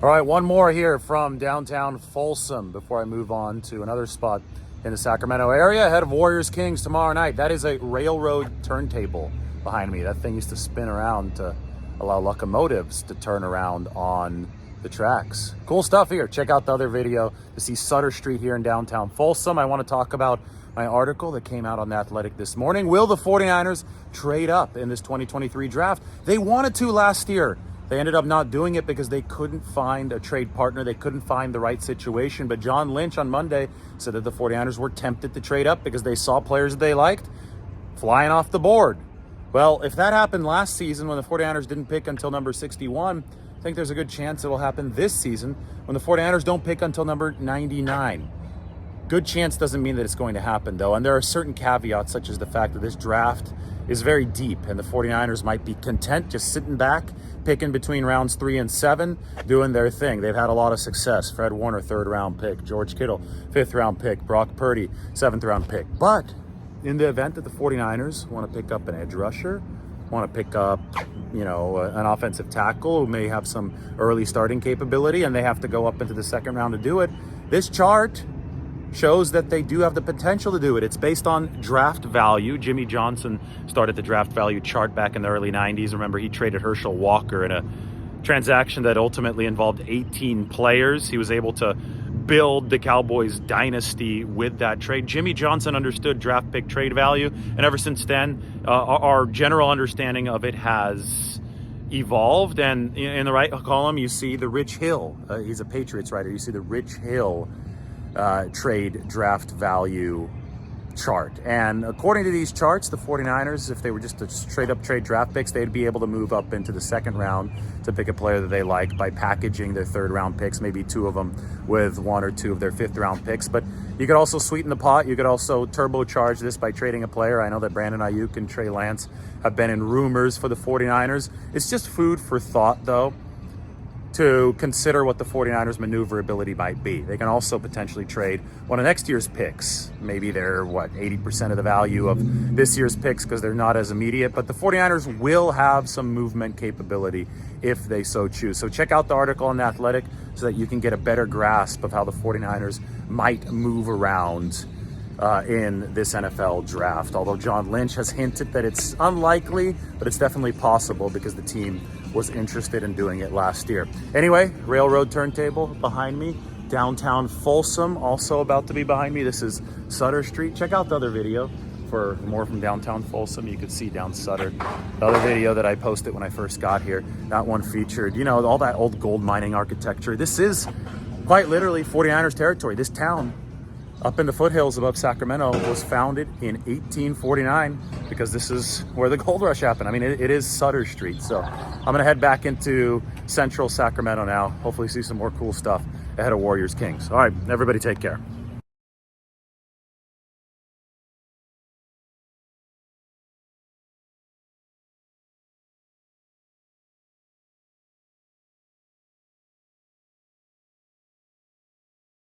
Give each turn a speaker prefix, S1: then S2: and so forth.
S1: All right, one more here from downtown Folsom before I move on to another spot in the Sacramento area ahead of Warriors Kings tomorrow night. That is a railroad turntable behind me. That thing used to spin around to allow locomotives to turn around on the tracks. Cool stuff here. Check out the other video to see Sutter Street here in downtown Folsom. I want to talk about my article that came out on The Athletic this morning. Will the 49ers trade up in this 2023 draft? They wanted to last year. They ended up not doing it because they couldn't find a trade partner. They couldn't find the right situation. But John Lynch on Monday said that the 49ers were tempted to trade up because they saw players that they liked flying off the board. Well, if that happened last season when the 49ers didn't pick until number 61, I think there's a good chance it will happen this season when the 49ers don't pick until number 99. Good chance doesn't mean that it's going to happen, though. And there are certain caveats, such as the fact that this draft is very deep and the 49ers might be content just sitting back, picking between rounds 3 and 7, doing their thing. They've had a lot of success. Fred Warner, 3rd round pick. George Kittle, 5th round pick. Brock Purdy, 7th round pick. But in the event that the 49ers want to pick up an edge rusher, want to pick up, an offensive tackle who may have some early starting capability and they have to go up into the 2nd round to do it, this chart shows that they do have the potential to do it. It's based on draft value. Jimmy Johnson started the draft value chart back in the early 90s. Remember, he traded Herschel Walker in a transaction that ultimately involved 18 players. He was able to build the Cowboys dynasty with that trade. Jimmy Johnson understood draft pick trade value, and ever since then, our general understanding of it has evolved. And in the right column, you see the Rich Hill. He's a Patriots writer. You see the Rich Hill trade draft value chart. And according to these charts, the 49ers, if they were just to straight up trade draft picks, they'd be able to move up into the 2nd round to pick a player that they like by packaging their 3rd round picks, maybe 2 of them with 1 or 2 of their 5th round picks. But you could also sweeten the pot. You could also turbocharge this by trading a player. I know that Brandon Ayuk and Trey Lance have been in rumors for the 49ers. It's just food for thought, though, to consider what the 49ers maneuverability might be. They can also potentially trade one of next year's picks. Maybe they're 80% of the value of this year's picks because they're not as immediate, but the 49ers will have some movement capability if they so choose. So check out the article on The Athletic so that you can get a better grasp of how the 49ers might move around in this NFL draft. Although John Lynch has hinted that it's unlikely, but it's definitely possible because the team was interested in doing it last year. Anyway, railroad turntable behind me. Downtown Folsom also about to be behind me. This is Sutter Street. Check out the other video for more from downtown Folsom. You could see down Sutter. The other video that I posted when I first got here, that one featured, all that old gold mining architecture. This is quite literally 49ers territory. This town up in the foothills above Sacramento was founded in 1849 because this is where the gold rush happened. I mean, it is Sutter Street. So I'm going to head back into central Sacramento now. Hopefully see some more cool stuff ahead of Warriors Kings. All right, everybody take care.